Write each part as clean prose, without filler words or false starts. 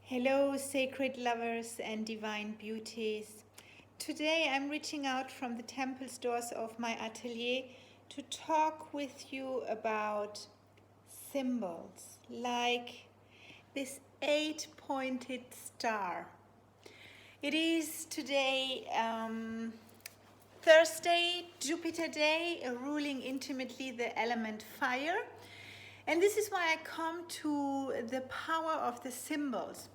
Hello, sacred lovers and divine beauties. Today I'm reaching out from the temple doors of my atelier to talk with you about symbols like this 8-pointed star. It is today Thursday, Jupiter Day, ruling intimately the element fire. And this is why I come to the power of the symbols.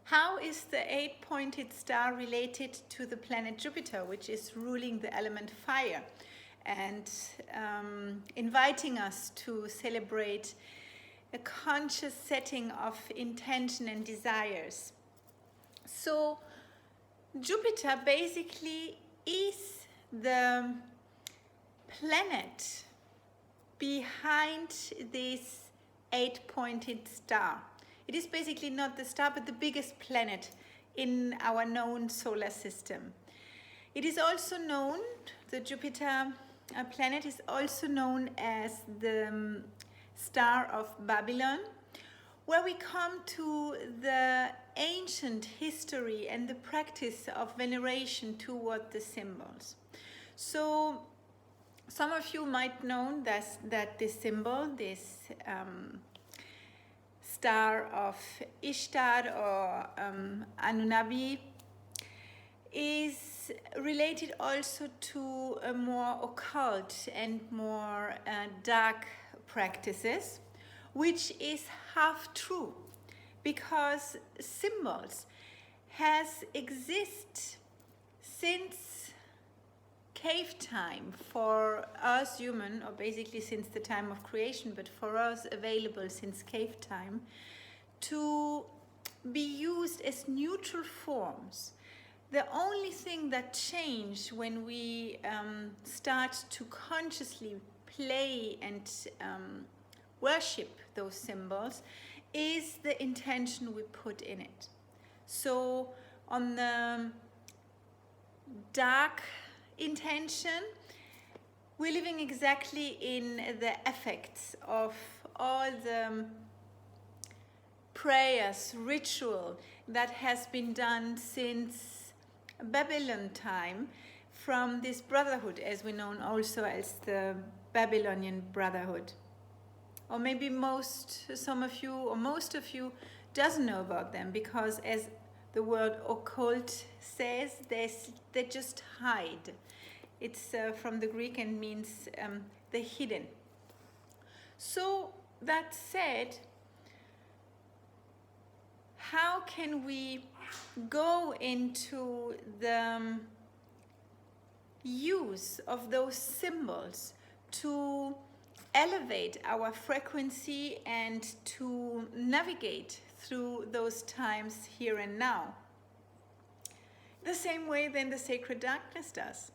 How is the 8-pointed star related to the planet Jupiter, which is ruling the element fire and inviting us to celebrate a conscious setting of intention and desires? So Jupiter basically is the planet behind this 8-pointed star. It is basically not the star, but the biggest planet in our known solar system. It is also known, the Jupiter planet is also known as the Star of Babylon, where we come to the ancient history and the practice of veneration toward the symbols. So some of you might know that this symbol, this Star of Ishtar or Anunnaki, is related also to a more occult and more dark practices, which is half true, because symbols has exist since cave time for us human, or basically since the time of creation, but for us available since cave time, to be used as neutral forms. The only thing that changed when we start to consciously play and worship those symbols is the intention we put in it. So on the dark intention, we're living exactly in the effects of all the prayers, ritual that has been done since Babylon time, from this brotherhood, as we know also as the Babylonian Brotherhood. Or maybe some of you or most of you doesn't know about them, because as the word occult says, they just hide. It's from the Greek and means the hidden. So that said, how can we go into the use of those symbols to elevate our frequency and to navigate through those times here and now? The same way then the sacred darkness does.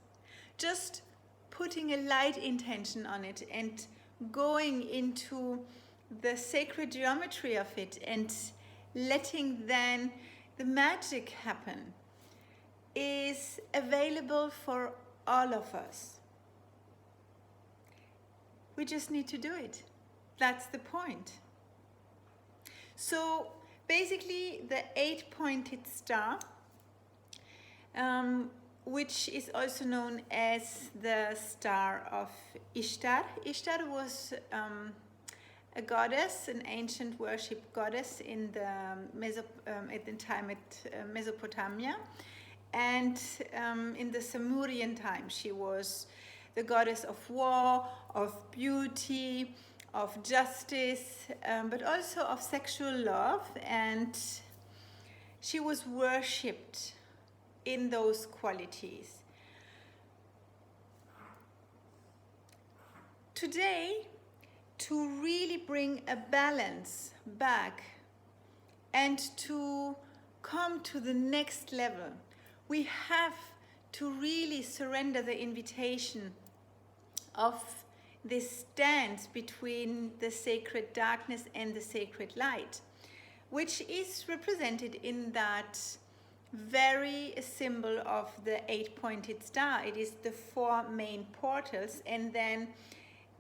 Just putting a light intention on it and going into the sacred geometry of it and letting then the magic happen is available for all of us. We just need to do it. That's the point. So basically the 8-pointed star, which is also known as the Star of Ishtar. Ishtar was a goddess, an ancient worship goddess in the at the time at Mesopotamia, and in the Sumerian time she was the goddess of war, of beauty, of justice, but also of sexual love, and she was worshipped in those qualities. Today, to really bring a balance back and to come to the next level, we have to really surrender the invitation of this dance between the sacred darkness and the sacred light, which is represented in that very symbol of the 8-pointed star. It is the 4 main portals, and then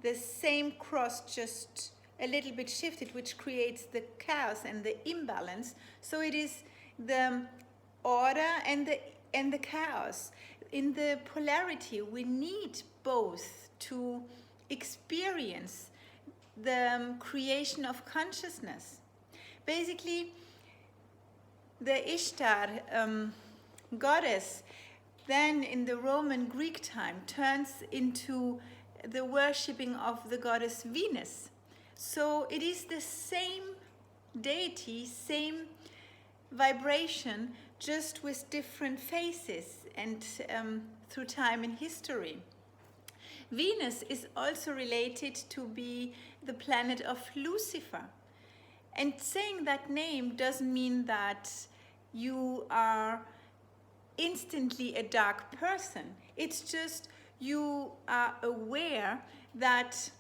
the same cross just a little bit shifted, which creates the chaos and the imbalance. So it is the order and the chaos. In the polarity, we need both to experience the creation of consciousness. Basically, the Ishtar goddess, then in the Roman Greek time, turns into the worshipping of the goddess Venus. So it is the same deity, same vibration, just with different faces and through time and history. Venus is also related to be the planet of Lucifer. And saying that name doesn't mean that you are instantly a dark person. It's just you are aware that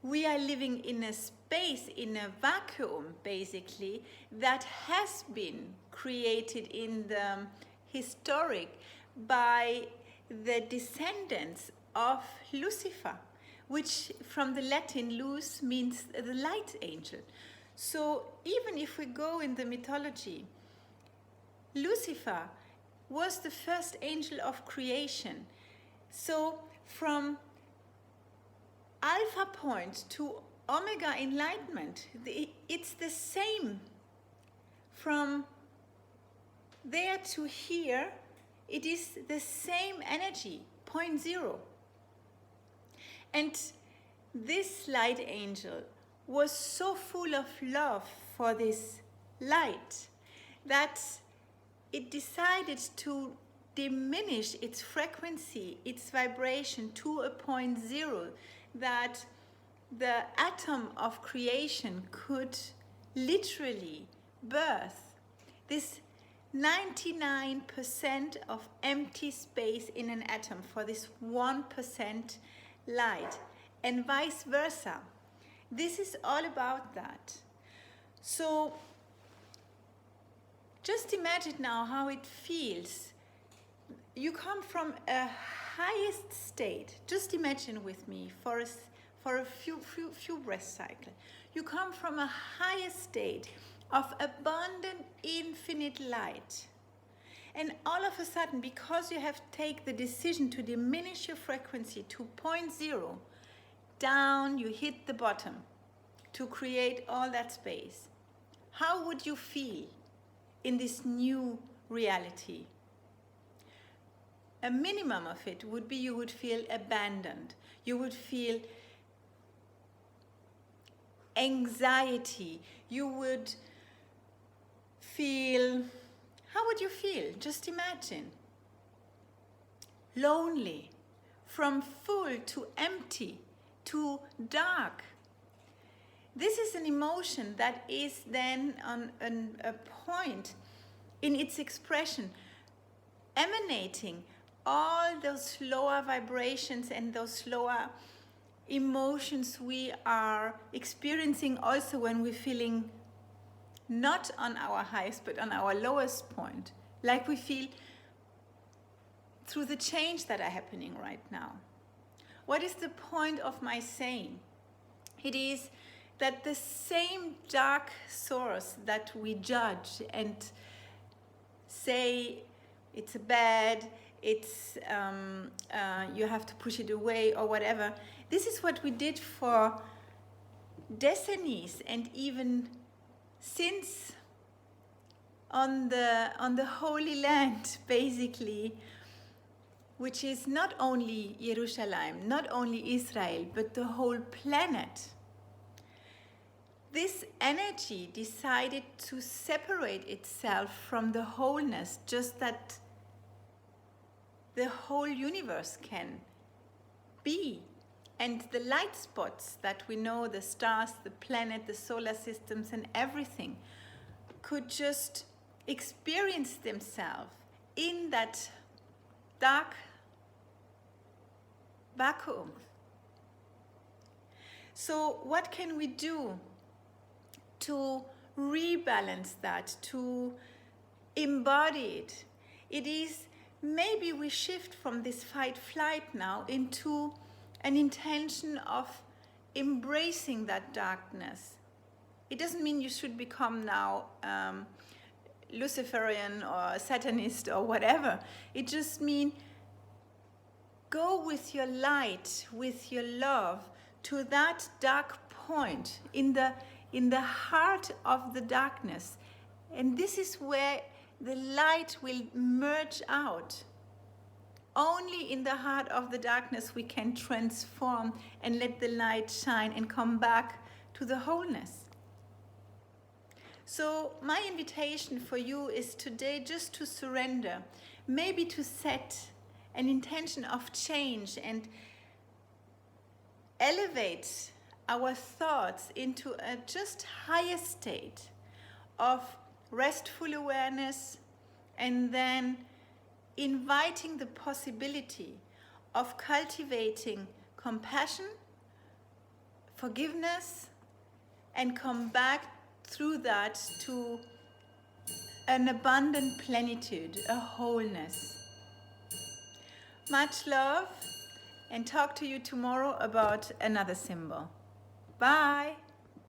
we are living in a space, in a vacuum, basically, that has been created in the historic by the descendants of Lucifer, which from the Latin luz means the light angel. So even if we go in the mythology, Lucifer was the first angel of creation. So from alpha point to omega enlightenment, it's the same. From there to here, it is the same energy, point zero. And this light angel was so full of love for this light that it decided to diminish its frequency, its vibration to a point zero, that the atom of creation could literally birth this 99% of empty space in an atom for this 1% light, and vice versa. This is all about that. So just imagine now how it feels. You come from a highest state. Just imagine with me for a few breath cycles. You come from a higher state of abundant, infinite light. And all of a sudden, because you have taken the decision to diminish your frequency to point zero, down, you hit the bottom to create all that space. How would you feel in this new reality? A minimum of it would be you would feel abandoned. You would feel anxiety. You would feel, how would you feel? Just imagine. Lonely, from full to empty to dark. This is an emotion that is then on a point in its expression, emanating all those lower vibrations and those lower emotions we are experiencing also when we're feeling not on our highest but on our lowest point, like we feel through the change that are happening right now. What is the point of my saying? It is that the same dark source that we judge and say it's bad, it's you have to push it away or whatever. This is what we did for decennies and even since on the Holy Land, basically, which is not only Jerusalem, not only Israel, but the whole planet. This energy decided to separate itself from the wholeness, just that the whole universe can be. And the light spots that we know, the stars, the planet, the solar systems and everything, could just experience themselves in that dark vacuum. So what can we do to rebalance that, to embody it? It is maybe we shift from this fight-flight now into an intention of embracing that darkness. It doesn't mean you should become now Luciferian or Satanist or whatever. It just means go with your light, with your love, to that dark point in the heart of the darkness. And this is where the light will merge out. Only in the heart of the darkness we can transform and let the light shine and come back to the wholeness. So my invitation for you is today just to surrender, maybe to set an intention of change and elevate our thoughts into a just higher state of restful awareness, and then inviting the possibility of cultivating compassion, forgiveness, and come back through that to an abundant plenitude, a wholeness. Much love, and talk to you tomorrow about another symbol. Bye.